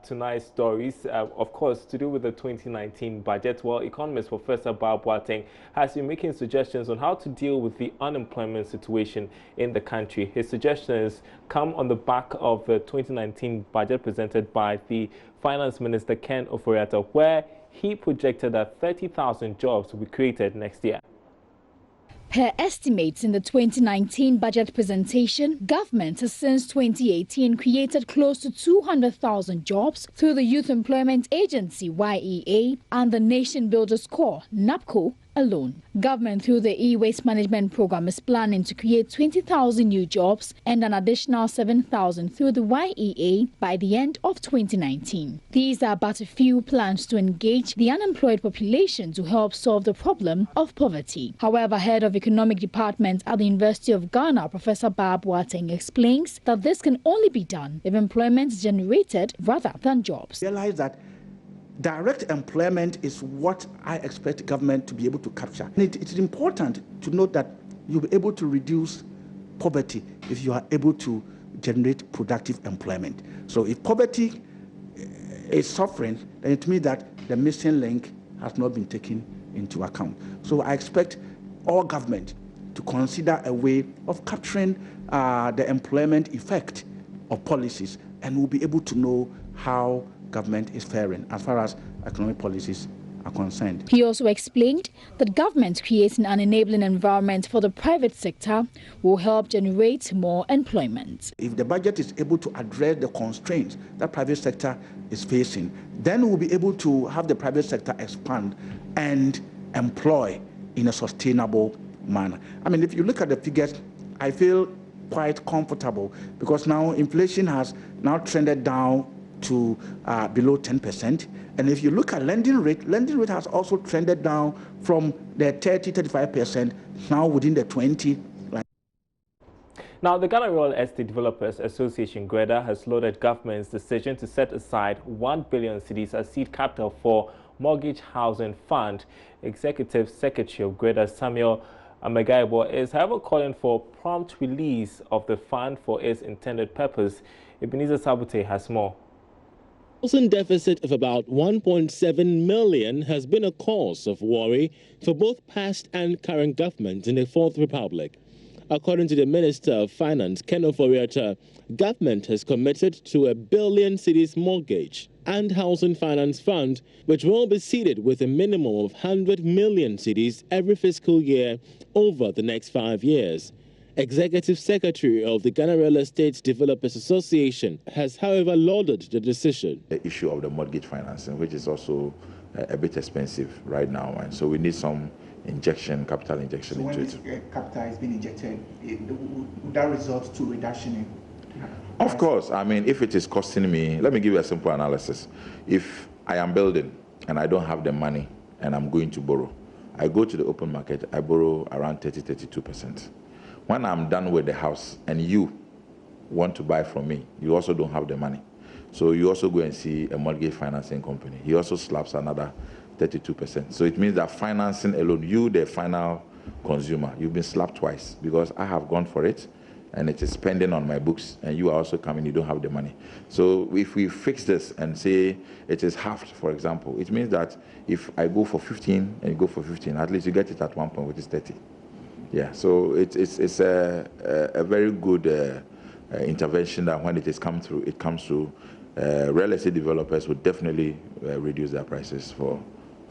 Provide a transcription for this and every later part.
Tonight's stories, of course, to do with the 2019 budget. Well, economist Professor Boateng has been making suggestions on how to deal with the unemployment situation in the country. His suggestions come on the back of the 2019 budget presented by the Finance Minister Ken Ofori-Atta, where he projected that 30,000 jobs will be created next year. Per estimates in the 2019 budget presentation, government has since 2018 created close to 200,000 jobs through the Youth Employment Agency (YEA) and the Nation Builders Corps (NAPCO) alone. Government through the e-waste management program is planning to create 20,000 new jobs and an additional 7,000 through the YEA by the end of 2019. These are but a few plans to engage the unemployed population to help solve the problem of poverty. However, head of economic department at the University of Ghana, Professor Boateng, explains that this can only be done if employment is generated rather than jobs. Realize that direct employment is what I expect government to be able to capture. It is important to note that you'll be able to reduce poverty if you are able to generate productive employment. So if poverty is suffering, then it means that the missing link has not been taken into account. So I expect all government to consider a way of capturing the employment effect of policies, and we'll be able to know how government is faring as far as economic policies are concerned. He also explained that government creating an enabling environment for the private sector will help generate more employment. If the budget is able to address the constraints that private sector is facing, then we'll be able to have the private sector expand and employ in a sustainable manner. I mean, if you look at the figures, I feel quite comfortable because now inflation has now trended down to below 10%. And if you look at lending rate has also trended down from the 30-35%, now within the 20. Now, the Ghana Real Estate Developers Association, GREDA, has lauded government's decision to set aside 1 billion cedis as seed capital for Mortgage Housing Fund. Executive Secretary of GREDA, Samuel Amagaibo, is however calling for prompt release of the fund for its intended purpose. Ebenezer Sabute has more. Housing deficit of about 1.7 million has been a cause of worry for both past and current government in the Fourth Republic. According to the Minister of Finance, Ken Ofori-Atta, government has committed to a billion cedis mortgage and housing finance fund, which will be seeded with a minimum of 100 million cedis every fiscal year over the next 5 years. Executive Secretary of the Ghana Real Estate Developers Association has, however, lauded the decision. The issue of the mortgage financing, which is also a bit expensive right now, and so we need some capital injection into it. So when capital is being injected, would that result to reduction in? Of course. I mean, if it is costing me, let me give you a simple analysis. If I am building and I don't have the money and I'm going to borrow, I go to the open market, I borrow around 30-32%. When I'm done with the house and you want to buy from me, you also don't have the money. So you also go and see a mortgage financing company. He also slaps another 32%. So it means that financing alone, you, the final consumer, you've been slapped twice because I have gone for it and it is pending on my books, and you are also coming, you don't have the money. So if we fix this and say it is halved, for example, it means that if I go for 15 and you go for 15, at least you get it at one point, which is 30. Yeah, so it's a very good intervention that when it comes through, real estate developers would definitely reduce their prices for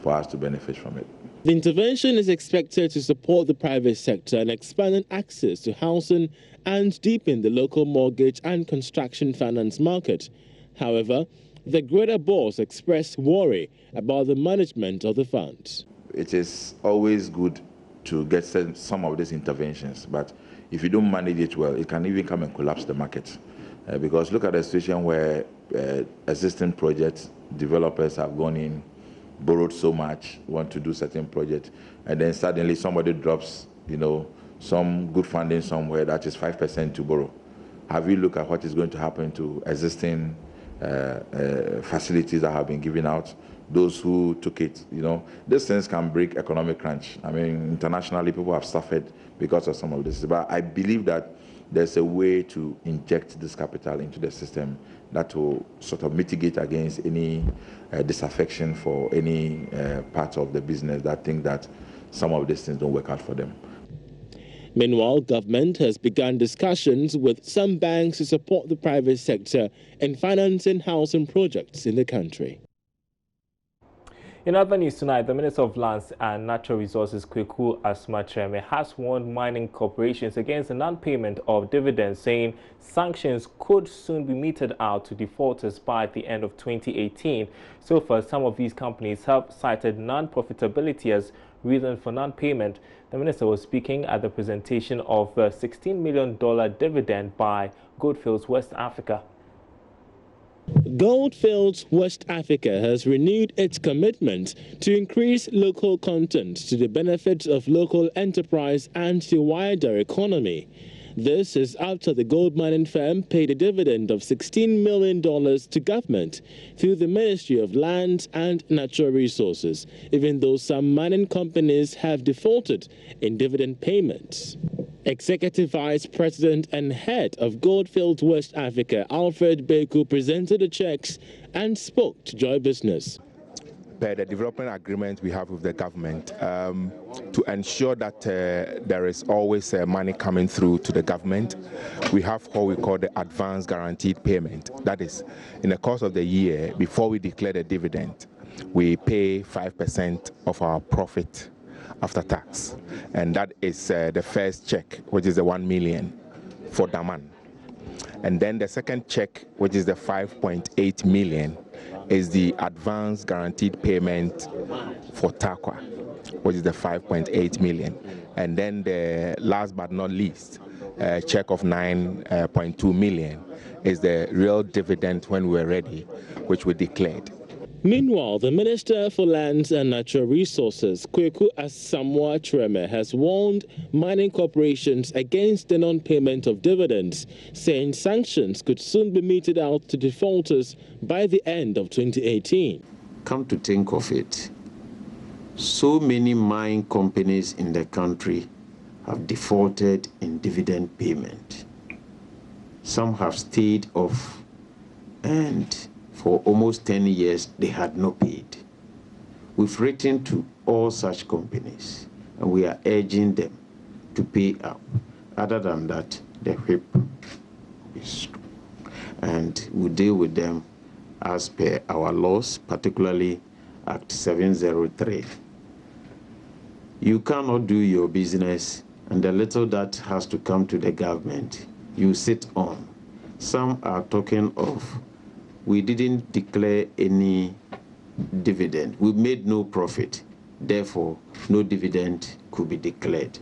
us to benefit from it. The intervention is expected to support the private sector in expanding access to housing and deepen the local mortgage and construction finance market. However, the GREDA boss expressed worry about the management of the fund. It is always good to get some of these interventions, but if you don't manage it well, it can even come and collapse the market. Because look at the situation where existing projects, developers have gone in, borrowed so much, want to do certain projects, and then suddenly somebody drops, some good funding somewhere that is 5% to borrow. Have you looked at what is going to happen to existing facilities that have been given out? Those who took it, these things can break economic crunch. I mean, internationally, people have suffered because of some of this. But I believe that there's a way to inject this capital into the system that will sort of mitigate against any disaffection for any part of the business that think that some of these things don't work out for them. Meanwhile, government has begun discussions with some banks to support the private sector in financing housing projects in the country. In other news tonight, the Minister of Lands and Natural Resources, Kweku Asmatreme, has warned mining corporations against the non-payment of dividends, saying sanctions could soon be meted out to defaulters by the end of 2018. So far, some of these companies have cited non-profitability as reason for non-payment. The minister was speaking at the presentation of a $16 million dividend by Goldfields West Africa. Goldfields West Africa has renewed its commitment to increase local content to the benefit of local enterprise and the wider economy. This is after the gold mining firm paid a dividend of $16 million to government through the Ministry of Lands and Natural Resources, even though some mining companies have defaulted in dividend payments. Executive Vice President and head of Goldfields West Africa, Alfred Beku, presented the checks and spoke to Joy Business. Per the development agreement we have with the government, to ensure that there is always money coming through to the government, we have what we call the advance guaranteed payment. That is, in the course of the year, before we declare the dividend, we pay 5% of our profit after tax, and that is the first check, which is the 1 million for Daman, and then the second check, which is the 5.8 million, is the advance guaranteed payment for Takwa, which is the 5.8 million, and then the last but not least, check of 9.2 million is the real dividend when we're ready, which we declared. Meanwhile, the Minister for Lands and Natural Resources, Kweku Asmatreme, has warned mining corporations against the non-payment of dividends, saying sanctions could soon be meted out to defaulters by the end of 2018. Come to think of it, so many mine companies in the country have defaulted in dividend payment. Some have stayed off, and for almost 10 years, they had not paid. We've written to all such companies, and we are urging them to pay up. Other than that, the whip is strong. And we deal with them as per our laws, particularly Act 703. You cannot do your business, and the little that has to come to the government, you sit on. Some are talking of, we didn't declare any dividend. We made no profit. Therefore, no dividend could be declared.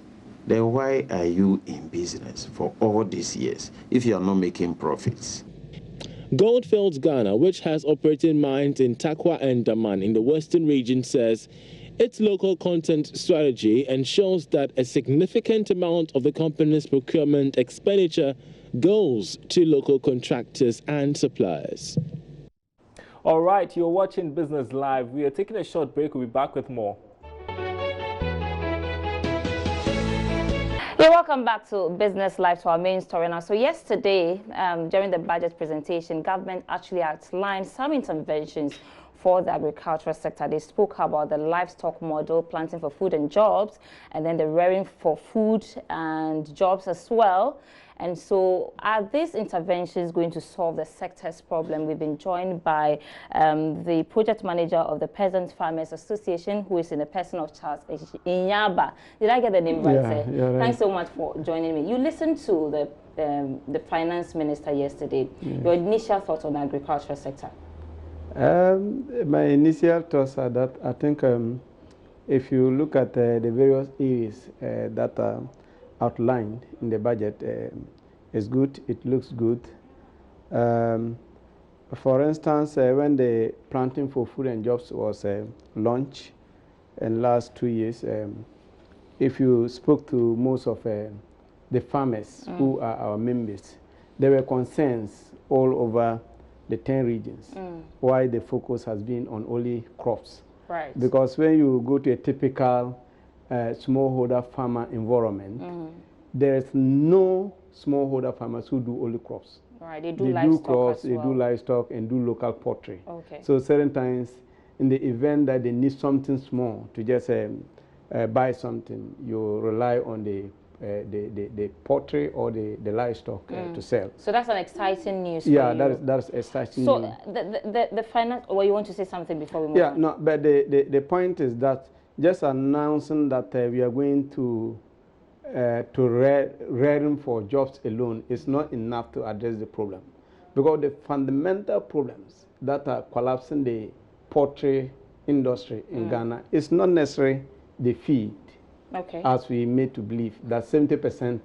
Then why are you in business for all these years if you are not making profits? Goldfields Ghana, which has operating mines in Takwa and Daman in the western region, says its local content strategy ensures that a significant amount of the company's procurement expenditure goes to local contractors and suppliers. All right, you're watching Business Live. We are taking a short break. We'll be back with more. Yeah, welcome back to Business Live, to our main story now. So yesterday, during the budget presentation, government actually outlined some interventions for the agricultural sector. They spoke about the livestock model, planting for food and jobs, and then the rearing for food and jobs as well. And so are these interventions going to solve the sector's problem? We've been joined by the project manager of the Peasant Farmers Association, who is in the person of Charles Inyaba. Did I get the name right? Yeah, right. Thanks so much for joining me. You listened to the finance minister yesterday. Your initial thoughts on the agricultural sector? My initial thoughts are that I think if you look at the various areas that are outlined in the budget, is good. It looks good. For instance, when the planting for food and jobs was launched in last 2 years, if you spoke to most of the farmers who are our members, there were concerns all over the 10 regions why the focus has been on only crops. Right. Because when you go to a typical smallholder farmer environment, there is no smallholder farmers who do only crops. Right, they do livestock crops, as well. They do livestock and do local poultry. Okay. So certain times, in the event that they need something small to just buy something, you rely on the poultry or the livestock to sell. So that's an exciting news. Yeah, for you. that's exciting. So news. the finance. Or you want to say something before we move on? Yeah, no, but the point is that just announcing that we are going to rearing for jobs alone is not enough to address the problem, because the fundamental problems that are collapsing the poultry industry in Ghana is not necessarily the feed, as we made to believe that 70%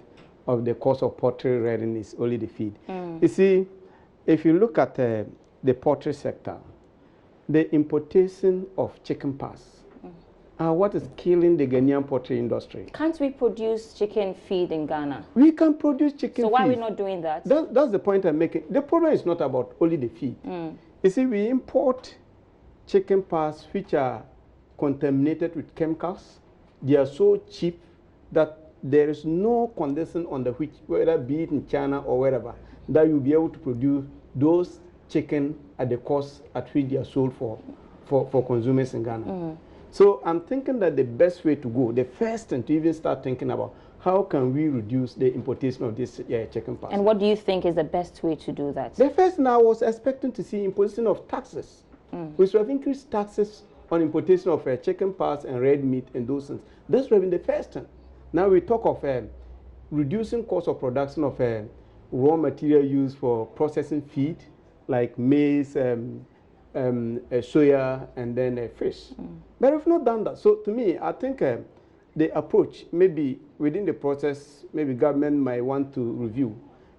of the cost of poultry rearing is only the feed. You see, if you look at the poultry sector, the importation of chicken parts are what is killing the Ghanaian poultry industry. Can't we produce chicken feed in Ghana? We can produce chicken feed. So why are we not doing that? That's the point I'm making. The problem is not about only the feed. You see, we import chicken parts which are contaminated with chemicals. They are so cheap that there is no condition on the which, whether be it in China or wherever, that you'll be able to produce those chicken at the cost at which they are sold for consumers in Ghana. So I'm thinking that the best way to go, the first thing to even start thinking about, how can we reduce the importation of this chicken parts? And what do you think is the best way to do that? The first thing I was expecting to see imposition of taxes. We should have increased taxes on importation of chicken parts and red meat and those things. This would have been the first thing. Now we talk of reducing cost of production of raw material used for processing feed, like maize, soya, and then fish. But we've not done that. So to me, I think the approach, maybe within the process, maybe government might want to review,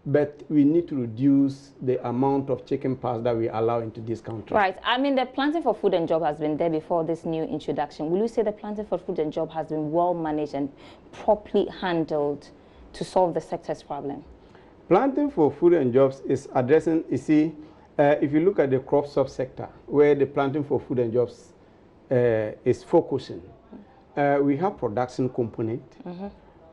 but we need to reduce the amount of chicken parts that we allow into this country. Right. I mean, the planting for food and job has been there before this new introduction. Will you say the planting for food and job has been well managed and properly handled to solve the sector's problem? Planting for food and jobs is addressing, you see, if you look at the crop subsector, where the planting for food and jobs is focusing, we have production component,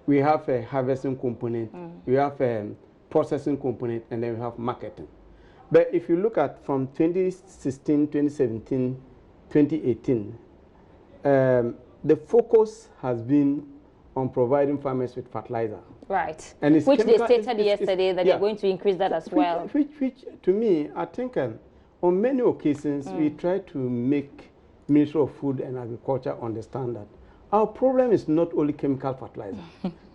we have a harvesting component, we have a processing component, and then we have marketing. But if you look at from 2016, 2017, 2018, the focus has been on providing farmers with fertilizer. Right. And which they stated yesterday that they're going to increase that as well. Which to me, I think on many occasions, we try to make Ministry of Food and Agriculture understand that our problem is not only chemical fertilizer.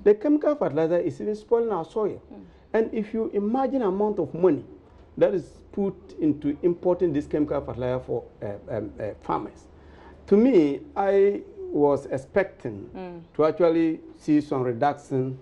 The chemical fertilizer is even spoiling our soil. And if you imagine the amount of money that is put into importing this chemical fertilizer for farmers, to me, I was expecting to actually see some reduction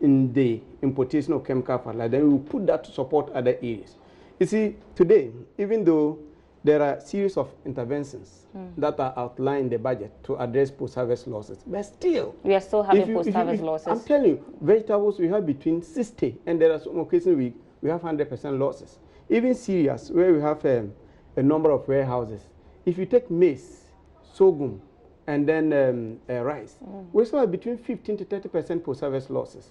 in the importation of chemical fertilizer. Then we will put that to support other areas. You see, today, even though there are a series of interventions that are outlined in the budget to address post-harvest losses, but still, we are still having post-harvest losses. I'm telling you, vegetables we have between 60, and there are some occasions we have 100% losses. Even cereals, where we have a number of warehouses, if you take maize, sorghum, and then rice, we still have between 15 to 30% post-harvest losses.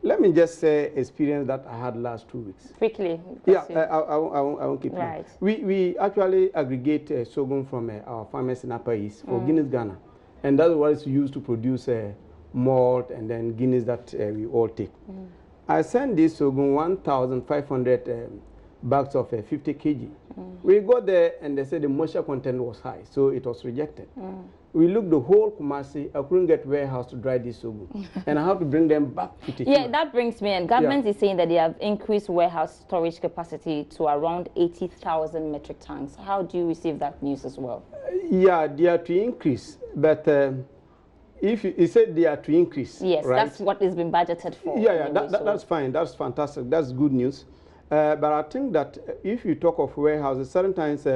Let me just say experience that I had last 2 weeks. Quickly. Yeah, I won't keep right. We actually aggregate sorghum from our farmers in Upper East for Guinness Ghana. And that's what is used to produce malt and then Guinness that we all take. I sent this sorghum 1,500 bags of 50 kg. We got there and they said the moisture content was high, so it was rejected. We looked the whole Kumasi. I couldn't get warehouse to dry this sorghum, and I have to bring them back to Tekima. Yeah, that brings me in. Government is saying that they have increased warehouse storage capacity to around 80,000 metric tons. How do you receive that news as well? Yeah, they are to increase, but if you said they are to increase, yes, right? That's what has been budgeted for. Yeah, that's fine. That's fantastic. That's good news. But I think that if you talk of warehouses, sometimes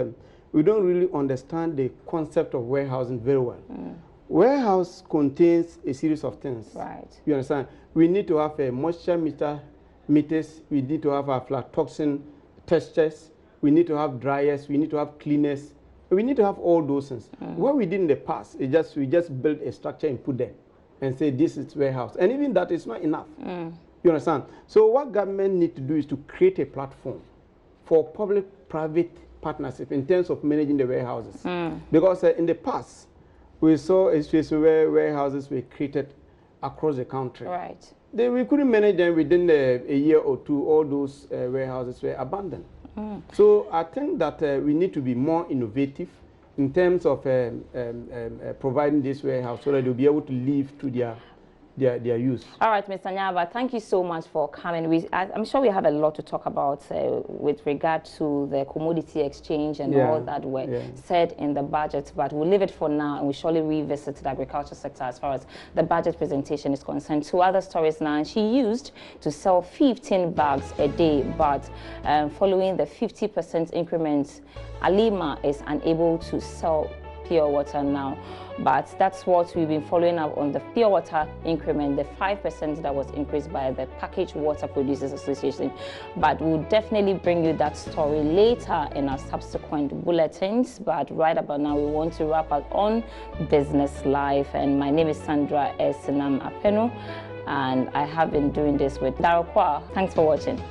we don't really understand the concept of warehousing very well. Warehouse contains a series of things. Right. You understand? We need to have a moisture meters. We need to have aflatoxin testers. We need to have dryers. We need to have cleaners. We need to have all those things. What we did in the past is we just built a structure and put there and say this is warehouse. And even that is not enough. You understand? So what government need to do is to create a platform for public-private partnership in terms of managing the warehouses. Because in the past, we saw a situation where warehouses were created across the country. Right. We couldn't manage them within a year or two. All those warehouses were abandoned. So I think that we need to be more innovative in terms of providing this warehouse so that they'll be able to live to their use. All right, Mr. Nyaba, thank you so much for coming. I'm sure we have a lot to talk about with regard to the commodity exchange and all that were said in the budget, but we'll leave it for now and we'll surely revisit the agriculture sector as far as the budget presentation is concerned. Two other stories now. She used to sell 15 bags a day, but following the 50% increment, Alima is unable to sell pure water now. But that's what we've been following up on the pure water increment, the 5% that was increased by the Packaged Water Producers Association. But we'll definitely bring you that story later in our subsequent bulletins. But right about now, we want to wrap up on Business Live. And my name is Sandra Esinam Apeno, and I have been doing this with Darokwa. Thanks for watching.